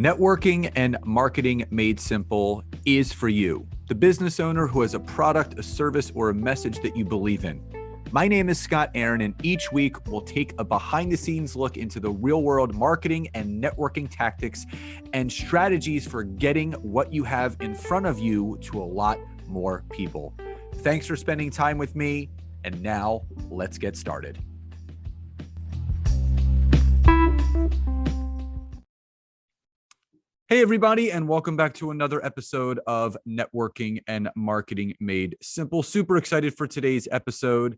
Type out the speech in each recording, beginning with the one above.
Networking and marketing made simple is for you, the business owner who has a product, a service, or a message that you believe in. My name is Scott Aaron, and each week we'll take a behind-the-scenes look into the real-world marketing and networking tactics and strategies for getting what you have in front of you to a lot more people. Thanks for spending time with me, and now let's get started. Hey, everybody, and welcome back to another episode of Networking and Marketing Made Simple. Super excited for today's episode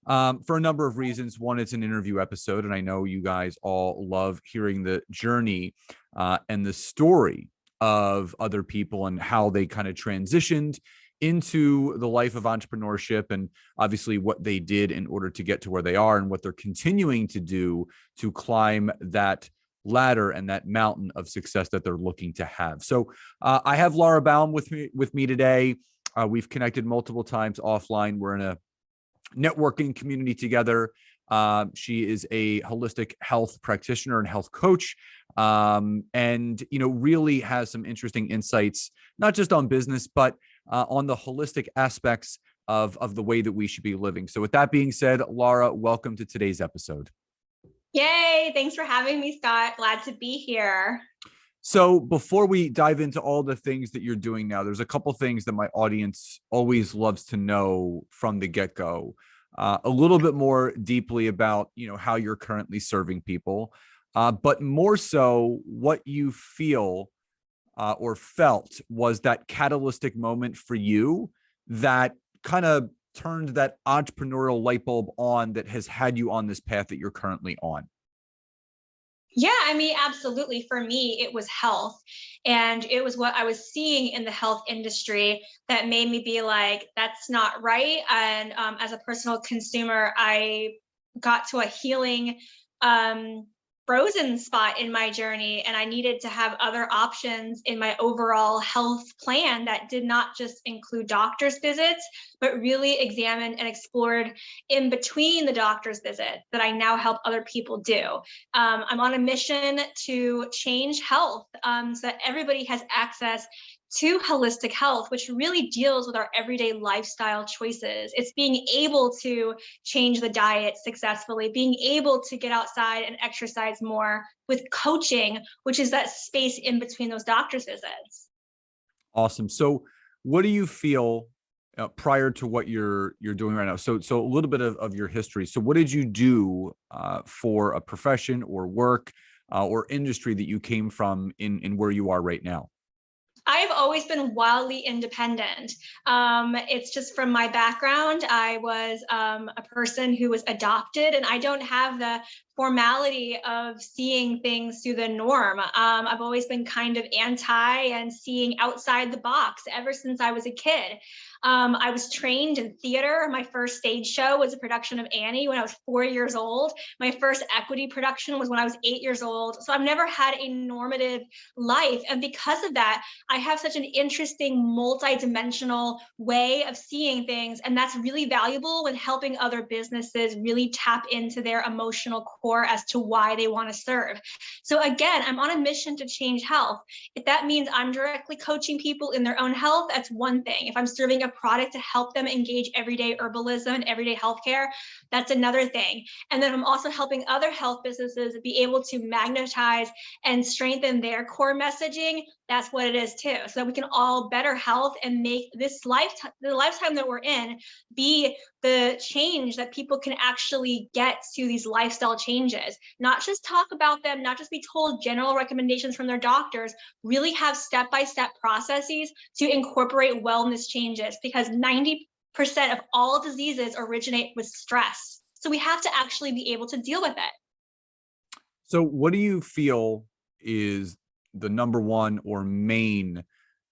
for a number of reasons. One, it's an interview episode, and I know you guys all love hearing the journey and the story of other people and how they kind of transitioned into the life of entrepreneurship and obviously what they did in order to get to where they are and what they're continuing to do to climb that ladder and that mountain of success that they're looking to have. So I have Lara Baum with me today. We've connected multiple times offline. We're in a networking community together. She is a holistic health practitioner and health coach, and really has some interesting insights, not just on business, but on the holistic aspects of the way that we should be living. So with that being said, Lara, welcome to today's episode. Yay. Thanks for having me, Scott. Glad to be here. So before we dive into all the things that you're doing now, there's a couple things that my audience always loves to know from the get-go, a little bit more deeply about, how you're currently serving people, but more so what you feel or felt was that catalytic moment for you that kind of turned that entrepreneurial light bulb on that has had you on this path that you're currently on. Yeah, absolutely. For me, it was health. And it was what I was seeing in the health industry that made me be like, that's not right. And as a personal consumer, I got to a healing frozen spot in my journey, and I needed to have other options in my overall health plan that did not just include doctor's visits, but really examined and explored in between the doctor's visit that I now help other people do. I'm on a mission to change health so that everybody has access to holistic health, which really deals with our everyday lifestyle choices. It's being able to change the diet successfully, being able to get outside and exercise more with coaching, which is that space in between those doctor's visits. Awesome. So what do you feel prior to what you're doing right now? So a little bit of your history. So what did you do for a profession or work or industry that you came from in where you are right now? I've always been wildly independent. It's just from my background. I was a person who was adopted, and I don't have the formality of seeing things through the norm. I've always been kind of anti and seeing outside the box ever since I was a kid. I was trained in theater. My first stage show was a production of Annie when I was 4 years old. My first equity production was when I was 8 years old. So I've never had a normative life. And because of that, I have such an interesting multi-dimensional way of seeing things. And that's really valuable when helping other businesses really tap into their emotional core as to why they want to serve. So again, I'm on a mission to change health. If that means I'm directly coaching people in their own health, that's one thing. If I'm serving a product to help them engage everyday herbalism and everyday healthcare, that's another thing. And then I'm also helping other health businesses be able to magnetize and strengthen their core messaging. That's what it is too. So that we can all better health and make this lifetime, the lifetime that we're in, be the change that people can actually get to these lifestyle changes. Not just talk about them, not just be told general recommendations from their doctors, really have step-by-step processes to incorporate wellness changes, because 90% of all diseases originate with stress. So we have to actually be able to deal with it. So what do you feel is the number one or main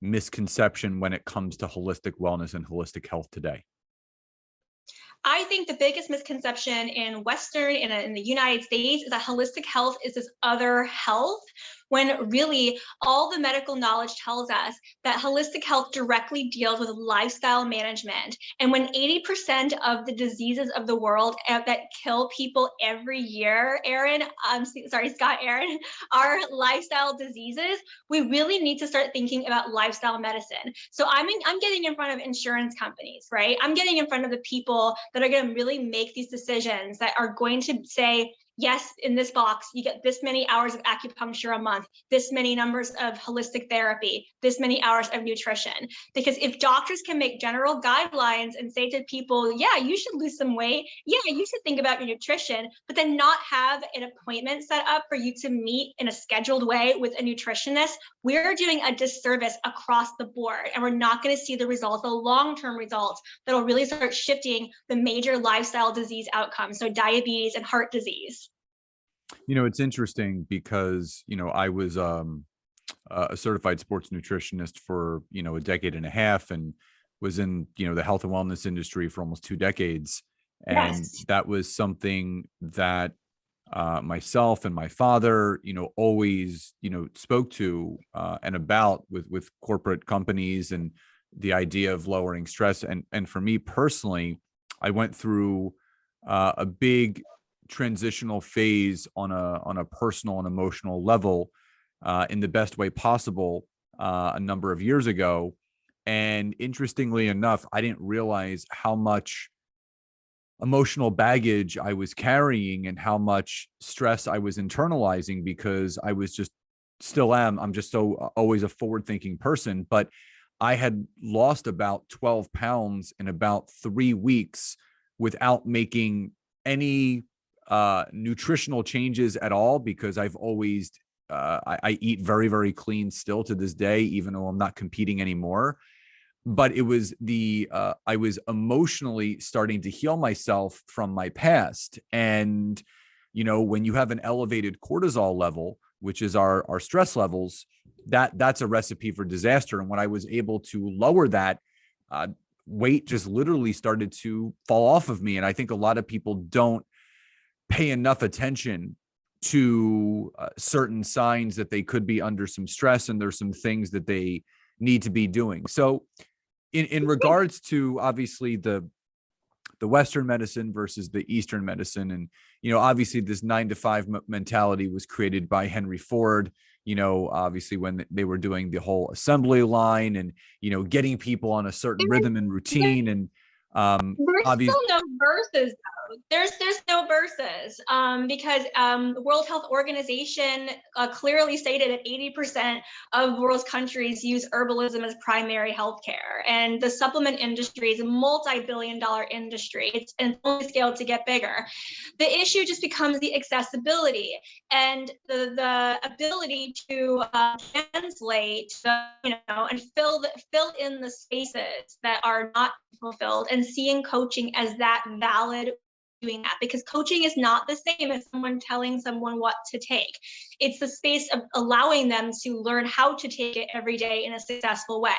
misconception when it comes to holistic wellness and holistic health today? I think the biggest misconception in Western, in the United States, is that holistic health is this other health, when really all the medical knowledge tells us that holistic health directly deals with lifestyle management. And when 80% of the diseases of the world that kill people every year, Scott, Aaron, are lifestyle diseases, we really need to start thinking about lifestyle medicine. So I'm getting in front of insurance companies, right? I'm getting in front of the people that are going to really make these decisions, that are going to say, yes, in this box, you get this many hours of acupuncture a month, this many numbers of holistic therapy, this many hours of nutrition. Because if doctors can make general guidelines and say to people, yeah, you should lose some weight, yeah, you should think about your nutrition, but then not have an appointment set up for you to meet in a scheduled way with a nutritionist, we're doing a disservice across the board. And we're not going to see the results, the long-term results that'll really start shifting the major lifestyle disease outcomes. So diabetes and heart disease. It's interesting because, I was a certified sports nutritionist for, a decade and a half, and was in, the health and wellness industry for almost 2 decades. And Yes. that was something that myself and my father, always, spoke to and about with corporate companies, and the idea of lowering stress. And for me personally, I went through a big transitional phase on a personal and emotional level, in the best way possible, a number of years ago. And interestingly enough, I didn't realize how much emotional baggage I was carrying and how much stress I was internalizing, because I was just still am. I'm just so always a forward thinking person. But I had lost about 12 pounds in about 3 weeks without making any nutritional changes at all, because I've always I eat very, very clean still to this day, even though I'm not competing anymore. But it was I was emotionally starting to heal myself from my past. And when you have an elevated cortisol level, which is our stress levels, that's a recipe for disaster. And when I was able to lower that, weight just literally started to fall off of me. And I think a lot of people don't pay enough attention to certain signs that they could be under some stress, and there's some things that they need to be doing. So in regards to obviously the Western medicine versus the Eastern medicine, and obviously this 9 to 5 mentality was created by Henry Ford, obviously when they were doing the whole assembly line, and getting people on a certain rhythm and routine. And There's obviously, still no verses though. There's no verses because the World Health Organization clearly stated that 80% of the world's countries use herbalism as primary healthcare, and the supplement industry is a multi-billion-dollar industry. It's only scaled to get bigger. The issue just becomes the accessibility and the ability to translate, and fill in the spaces that are not fulfilled, and seeing coaching as that valid doing that, because coaching is not the same as someone telling someone what to take. It's the space of allowing them to learn how to take it every day in a successful way.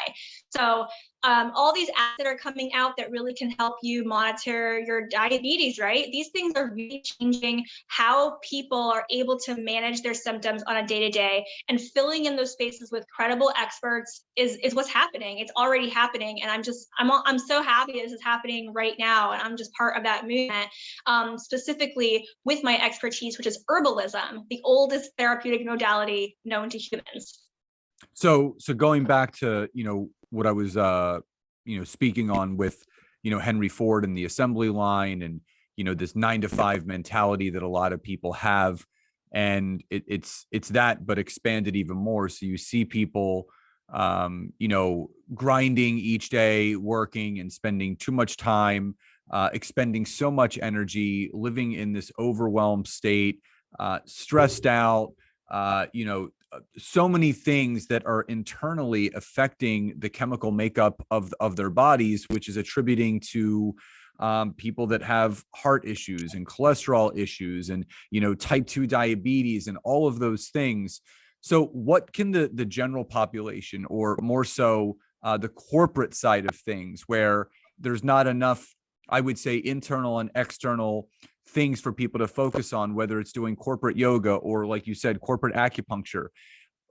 So all these apps that are coming out that really can help you monitor your diabetes, right? These things are really changing how people are able to manage their symptoms on a day-to-day, and filling in those spaces with credible experts is what's happening. It's already happening. And I'm so happy this is happening right now. And I'm just part of that movement, specifically with my expertise, which is herbalism, the oldest therapeutic modality known to humans. So going back to, what I was, speaking on with, Henry Ford and the assembly line, and, this 9 to 5 mentality that a lot of people have. And it's that, but expanded even more. So you see people, grinding each day, working and spending too much time, expending so much energy, living in this overwhelmed state, stressed out, so many things that are internally affecting the chemical makeup of their bodies, which is attributing to people that have heart issues and cholesterol issues, and type 2 diabetes and all of those things. So what can the general population, or more so the corporate side of things, where there's not enough, I would say, internal and external things for people to focus on, whether it's doing corporate yoga or, like you said, corporate acupuncture,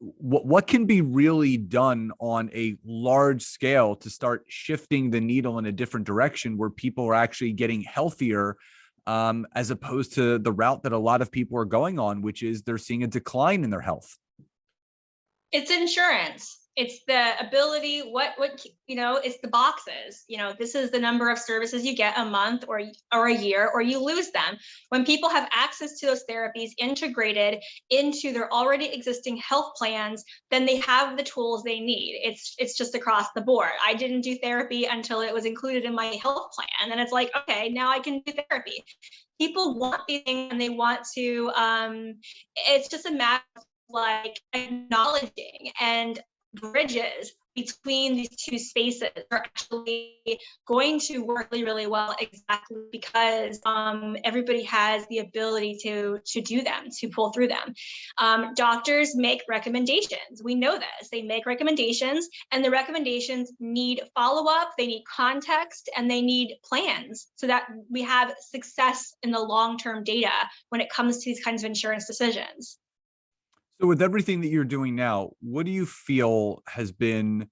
what can be really done on a large scale to start shifting the needle in a different direction where people are actually getting healthier, as opposed to the route that a lot of people are going on, which is they're seeing a decline in their health? It's insurance. It's the ability, it's the boxes. This is the number of services you get a month or a year, or you lose them. When people have access to those therapies integrated into their already existing health plans, then they have the tools they need. It's just across the board. I didn't do therapy until it was included in my health plan. And it's like, okay, now I can do therapy. People want these things and they want to, it's just a matter of like acknowledging and bridges between these two spaces are actually going to work really, really well, exactly because everybody has the ability to do them, to pull through them. Doctors make recommendations. We know this. They make recommendations, and the recommendations need follow-up, they need context, and they need plans so that we have success in the long-term data when it comes to these kinds of insurance decisions. So with everything that you're doing now, what do you feel has been,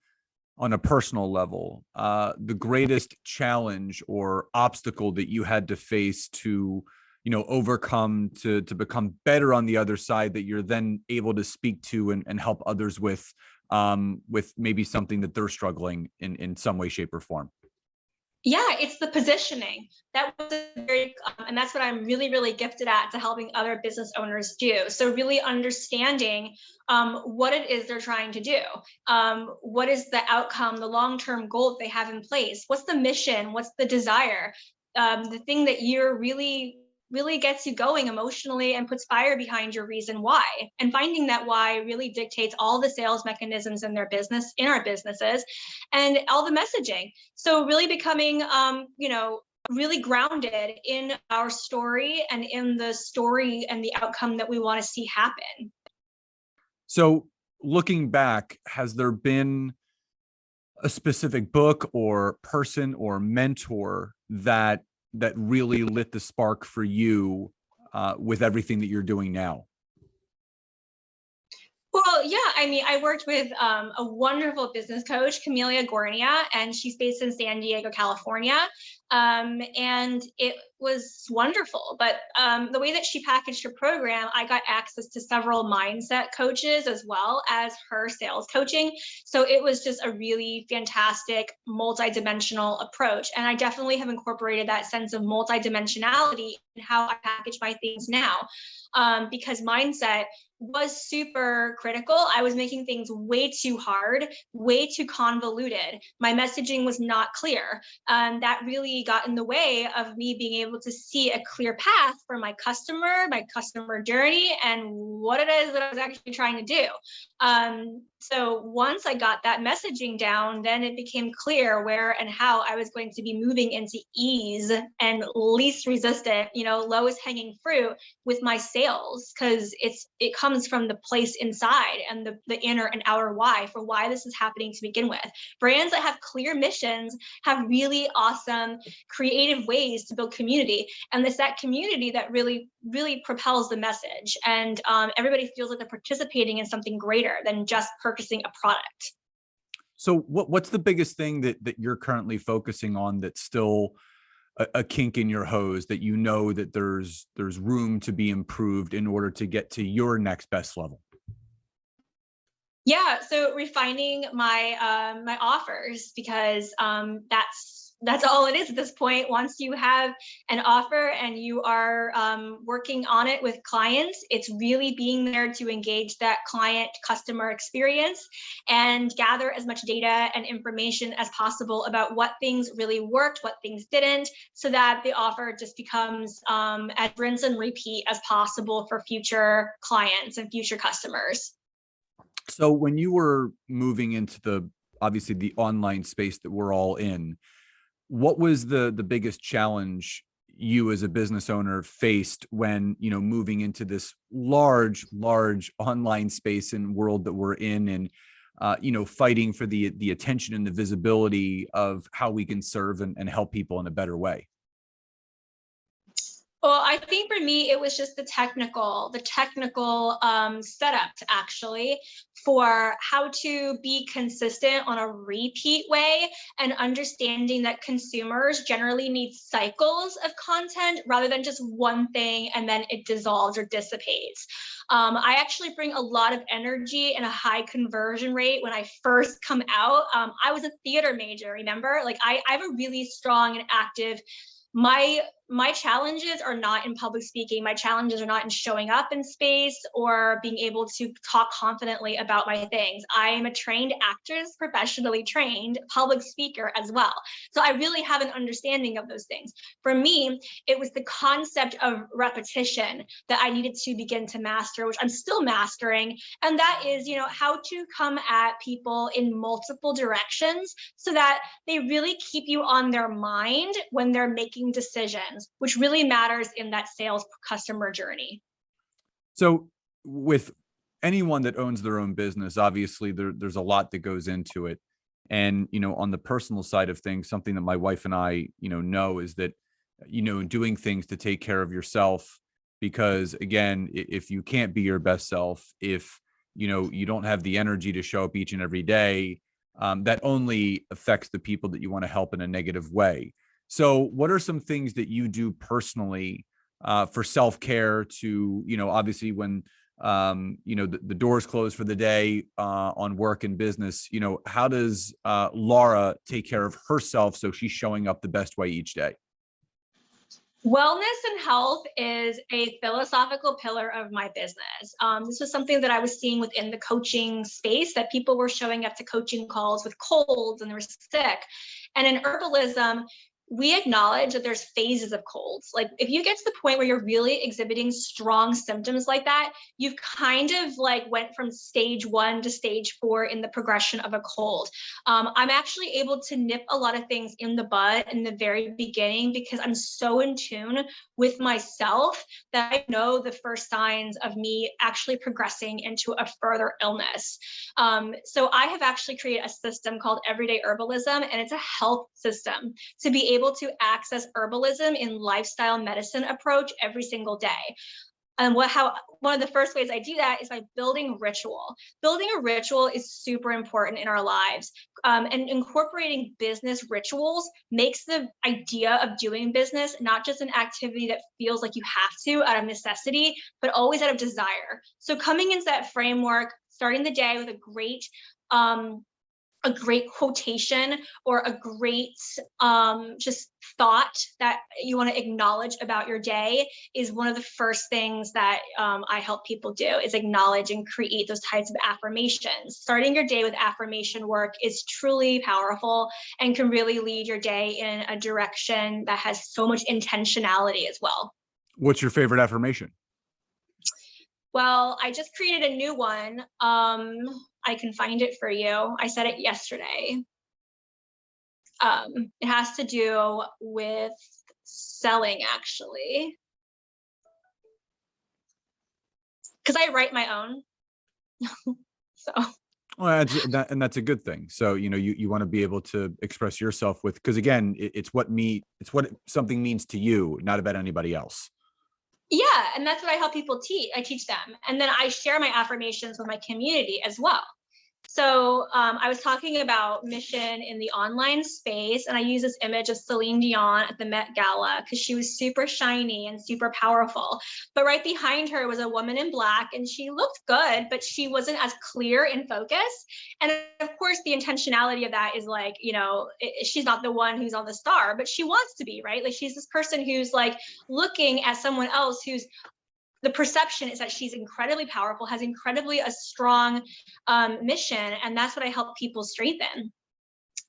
on a personal level, the greatest challenge or obstacle that you had to face to, overcome to become better on the other side, that you're then able to speak to and help others with maybe something that they're struggling in some way, shape, or form? Yeah, it's the positioning. That was and that's what I'm really, really gifted at, to helping other business owners do. So really understanding what it is they're trying to do. What is the outcome, the long-term goal that they have in place? What's the mission? What's the desire? The thing that you're really gets you going emotionally and puts fire behind your reason why. And finding that why really dictates all the sales mechanisms in our businesses, and all the messaging. So really becoming, really grounded in our story and in the story and the outcome that we want to see happen. So looking back, has there been a specific book or person or mentor that really lit the spark for you, with everything that you're doing now? Well, yeah, I mean, I worked with a wonderful business coach, Camelia Gornia, and she's based in San Diego, California. And it was wonderful. But the way that she packaged her program, I got access to several mindset coaches as well as her sales coaching. So it was just a really fantastic multidimensional approach. And I definitely have incorporated that sense of multidimensionality in how I package my things now. Because mindset was super critical. I was making things way too hard, way too convoluted. My messaging was not clear. That really got in the way of me being able to see a clear path for my customer journey, and what it is that I was actually trying to do. So once I got that messaging down, then it became clear where and how I was going to be moving into ease and least resistant, lowest hanging fruit with my sales, because it comes from the place inside and the inner and outer why for why this is happening to begin with. Brands that have clear missions have really awesome creative ways to build community, and it's that community that really, really propels the message, and everybody feels like they're participating in something greater than just purchasing a product. So what's the biggest thing that you're currently focusing on that's still a kink in your hose, that that there's room to be improved in order to get to your next best level? Yeah, so refining my offers, because that's all it is at this point. Once you have an offer and you are working on it with clients, it's really being there to engage that client customer experience and gather as much data and information as possible about what things really worked, what things didn't, so that the offer just becomes as rinse and repeat as possible for future clients and future customers. So when you were moving into obviously the online space that we're all in, what was the biggest challenge you as a business owner faced when, moving into this large online space and world that we're in, and, fighting for the attention and the visibility of how we can serve and help people in a better way? Well, I think for me, it was just the technical setup actually for how to be consistent on a repeat way, and understanding that consumers generally need cycles of content rather than just one thing and then it dissolves or dissipates. I actually bring a lot of energy and a high conversion rate when I first come out. I was a theater major, remember? Like I have a really strong and active, my challenges are not in public speaking. My challenges are not in showing up in space or being able to talk confidently about my things. I am a trained actress, professionally trained public speaker as well. So I really have an understanding of those things. For me, it was the concept of repetition that I needed to begin to master, which I'm still mastering. And that is, how to come at people in multiple directions so that they really keep you on their mind when they're making decisions, which really matters in that sales customer journey. So with anyone that owns their own business, obviously there's a lot that goes into it. And, on the personal side of things, something that my wife and I, know is that, doing things to take care of yourself, because again, if you can't be your best self, if, you don't have the energy to show up each and every day, that only affects the people that you want to help in a negative way. So what are some things that you do personally for self-care to, obviously when, the doors close for the day on work and business, how does Lara take care of herself so she's showing up the best way each day? Wellness and health is a philosophical pillar of my business. This was something that I was seeing within the coaching space, that people were showing up to coaching calls with colds and they were sick. And in herbalism, we acknowledge that there's phases of colds. Like if you get to the point where you're really exhibiting strong symptoms like that, you've kind of like went from stage 1 to stage 4 in the progression of a cold. I'm actually able to nip a lot of things in the bud in the very beginning because I'm so in tune with myself that I know the first signs of me actually progressing into a further illness. So I have actually created a system called Everyday Herbalism, and it's a health system to be able to access herbalism in lifestyle medicine approach every single day. And one of the first ways I do that is by building ritual. Building a ritual is super important in our lives. And incorporating business rituals makes the idea of doing business not just an activity that feels like you have to out of necessity, but always out of desire. So coming into that framework, starting the day with a great quotation or a great just thought that you want to acknowledge about your day is one of the first things that I help people do, is acknowledge and create those types of affirmations. Starting your day with affirmation work is truly powerful and can really lead your day in a direction that has so much intentionality as well. What's your favorite affirmation? Well, I just created a new one. I can find it for you. I said it yesterday. It has to do with selling, actually, because I write my own. So Well, that's a good thing. So, you want to be able to express yourself with, because again, it's what something means to you, not about anybody else. yeah, and that's what I help people teach. I teach them, and then I share my affirmations with my community as well. So I was talking about mission in the online space, and I use this image of Celine Dion at the Met Gala because she was super shiny and super powerful. But right behind her was a woman in black, and she looked good, but she wasn't as clear in focus. And of course, the intentionality of that is like, she's not the one who's on the star, but she wants to be, right? Like she's this person who's like looking at someone else who's, the perception is that she's incredibly powerful, has incredibly a strong mission, and that's what I help people strengthen.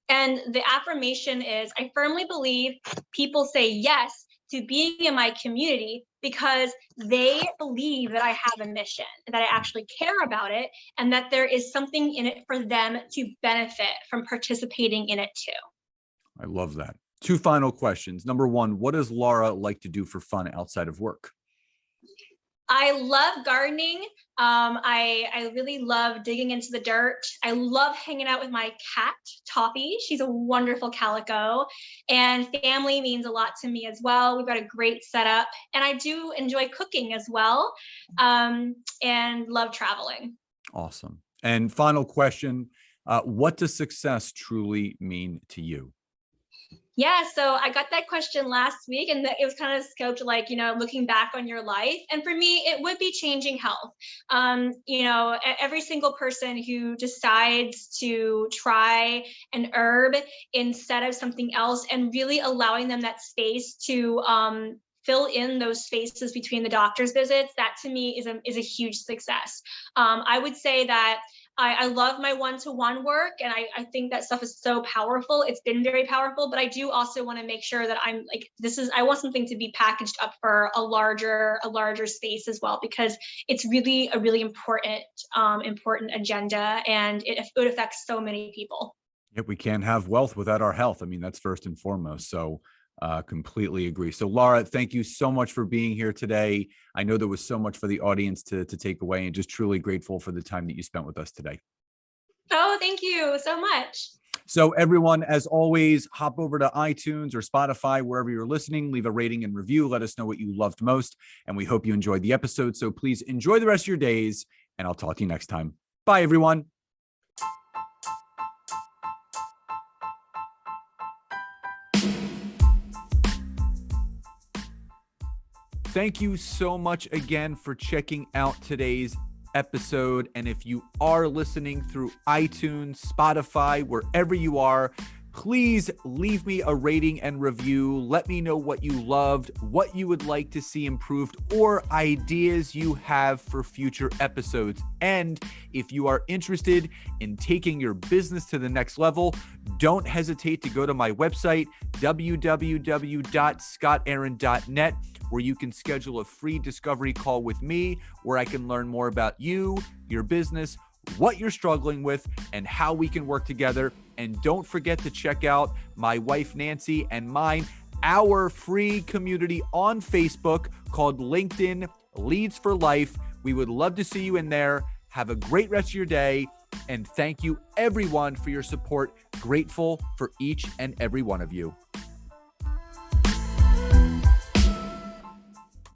And the affirmation is, I firmly believe people say yes to being in my community because they believe that I have a mission, that I actually care about it, and that there is something in it for them to benefit from participating in it too. I love that. Two final questions. Number one, what does Lara like to do for fun outside of work? I love gardening. I really love digging into the dirt. I love hanging out with my cat, Toffee. She's a wonderful calico. And family means a lot to me as well. We've got a great setup. And I do enjoy cooking as well, and love traveling. Awesome. And final question, what does success truly mean to you? Yeah, so I got that question last week, and it was kind of scoped like, looking back on your life. And for me, it would be changing health. Every single person who decides to try an herb instead of something else and really allowing them that space to fill in those spaces between the doctor's visits, that to me is a huge success. I would say that I love my one-to-one work, and I think that stuff is so powerful. It's been very powerful, but I do also want to make sure that I'm like, I want something to be packaged up for a larger space as well, because it's really a really important agenda, and it affects so many people. Yep, we can't have wealth without our health. I mean, that's first and foremost. So completely agree. So Lara, thank you so much for being here today. I know there was so much for the audience to take away, and just truly grateful for the time that you spent with us today. Oh, thank you so much. So everyone, as always, hop over to iTunes or Spotify, wherever you're listening, leave a rating and review. Let us know what you loved most. And we hope you enjoyed the episode. So please enjoy the rest of your days, and I'll talk to you next time. Bye, everyone. Thank you so much again for checking out today's episode. And if you are listening through iTunes, Spotify, wherever you are, please leave me a rating and review. Let me know what you loved, what you would like to see improved, or ideas you have for future episodes. And if you are interested in taking your business to the next level, don't hesitate to go to my website, www.scottaaron.net, where you can schedule a free discovery call with me, where I can learn more about you, your business, what you're struggling with, and how we can work together. And don't forget to check out my wife, Nancy, and mine, our free community on Facebook called LinkedIn Leads for Life. We would love to see you in there. Have a great rest of your day. And thank you, everyone, for your support. Grateful for each and every one of you.